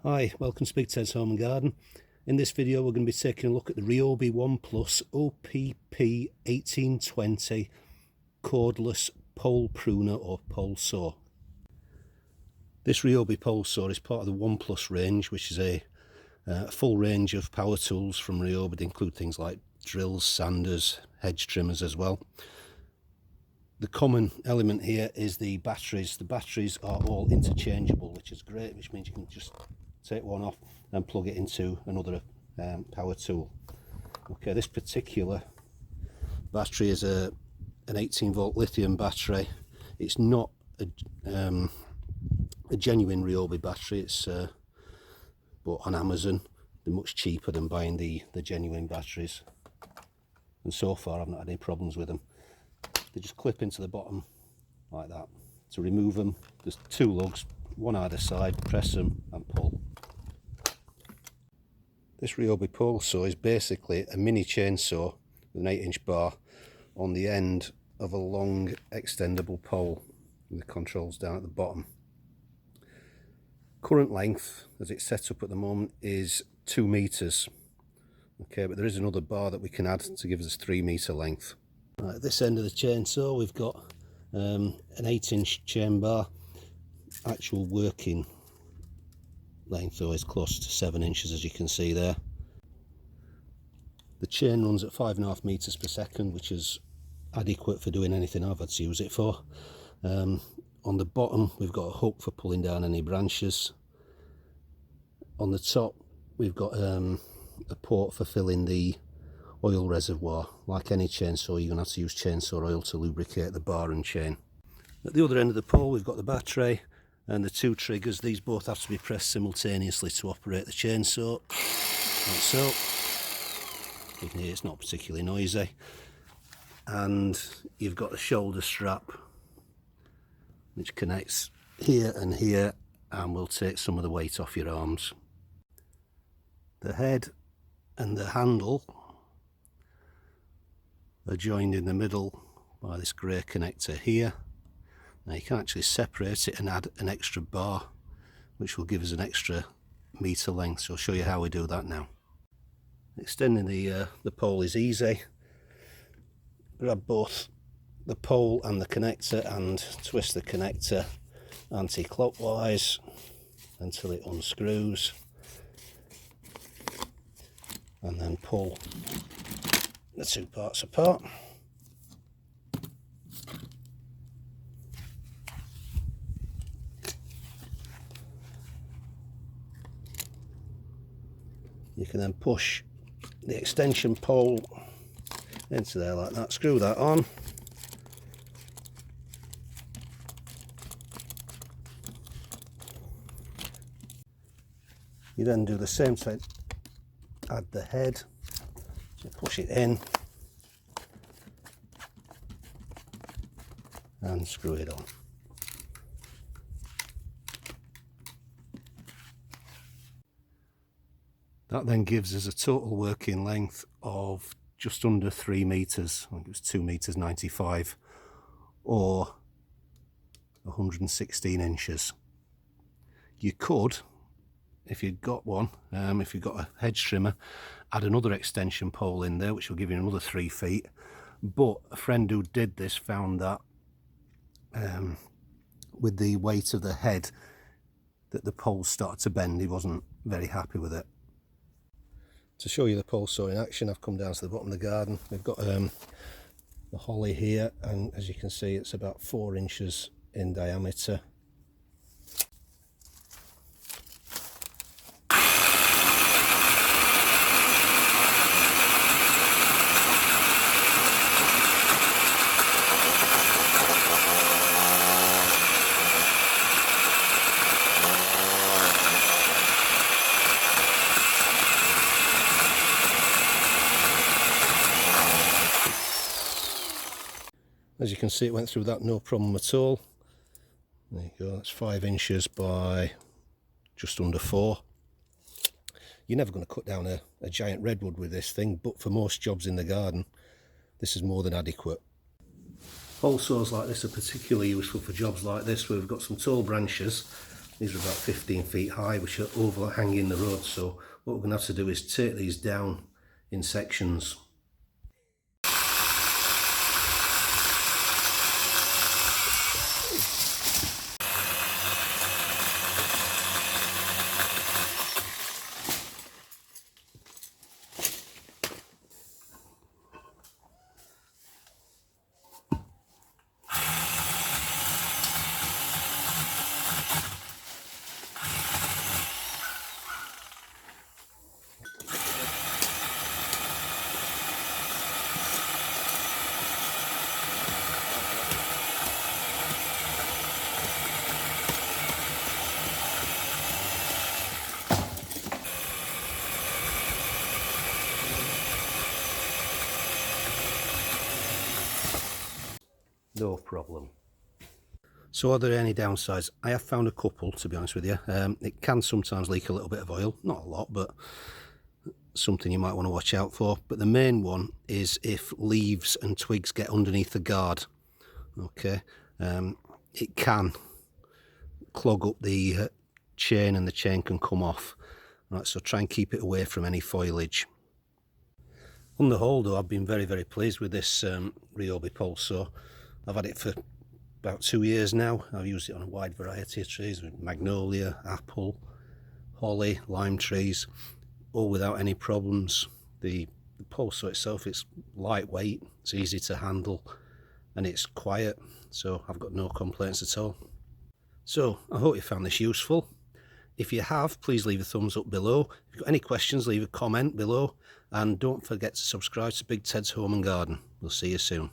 Hi, welcome to Big Ted's Home and Garden. In this video we're going to be taking a look at the Ryobi One Plus OPP 1820 cordless pole pruner or pole saw. This Ryobi pole saw is part of the One Plus range, which is a full range of power tools from Ryobi. They include things like drills, sanders, hedge trimmers as well. The common element here is the batteries. The batteries are all interchangeable, which is great, which means you can just take one off and plug it into another power tool. Okay, this particular battery is an 18-volt lithium battery. It's not a genuine Ryobi battery. It's bought on Amazon. They're much cheaper than buying the genuine batteries, and so far I've not had any problems with them. They just clip into the bottom like that. To remove them, there's two lugs, one either side, press them and pull. This Ryobi pole saw is basically a mini chainsaw with an 8-inch bar on the end of a long extendable pole with the controls down at the bottom. Current length, as it's set up at the moment, is 2 meters. Okay, but there is another bar that we can add to give us 3 meter length. Right, at this end of the chainsaw we've got an 8-inch chain bar. Actual working length though is close to 7 inches, as you can see there. The chain runs at 5.5 meters per second, which is adequate for doing anything I've had to use it for. On the bottom we've got a hook for pulling down any branches. On the top we've got a port for filling the oil reservoir. Like any chainsaw, you're going to have to use chainsaw oil to lubricate the bar and chain. At the other end of the pole we've got the battery and the 2 triggers. These both have to be pressed simultaneously to operate the chainsaw, like so. You can hear it's not particularly noisy. And you've got a shoulder strap which connects here and here and will take some of the weight off your arms. The head and the handle are joined in the middle by this grey connector here. Now you can actually separate it and add an extra bar, which will give us an extra meter length. So I'll show you how we do that now. Extending the pole is easy. Grab both the pole and the connector and twist the connector anti-clockwise until it unscrews, and then pull the 2 parts apart. You can then push the extension pole into there like that, screw that on, you then do the same to add the head, so push it in and screw it on. That then gives us a total working length of just under 3 meters. I think it was 2 meters 95 or 116 inches. You could, if you'd got one, if you've got a hedge trimmer, add another extension pole in there, which will give you another 3 feet. But a friend who did this found that with the weight of the head that the poles started to bend. He wasn't very happy with it. To show you the pole saw in action, I've come down to the bottom of the garden. We've got the holly here, and as you can see it's about 4 inches in diameter. As you can see, it went through that no problem at all. There you go, that's 5 inches by just under 4. You're never going to cut down a giant redwood with this thing, but for most jobs in the garden, this is more than adequate. Pole saws like this are particularly useful for jobs like this, where we've got some tall branches These are about 15 feet high, which are overhanging the road, so what we're going to have to do is take these down in sections. No problem. So are there any downsides? I have found a couple, to be honest with you. It can sometimes leak a little bit of oil, not a lot, but something you might want to watch out for. But the main one is if leaves and twigs get underneath the guard. Okay, it can clog up the chain and the chain can come off. Right, so try and keep it away from any foliage. On the whole though, I've been very, very pleased with this Ryobi Pulsar. I've had it for about 2 years now. I've used it on a wide variety of trees, with magnolia, apple, holly, lime trees, all without any problems. The Pulsar itself, it's lightweight, it's easy to handle, and it's quiet, so I've got no complaints at all. So I hope you found this useful. If you have, please leave a thumbs up below. If you've got any questions, leave a comment below, and don't forget to subscribe to Big Ted's Home and Garden. We'll see you soon.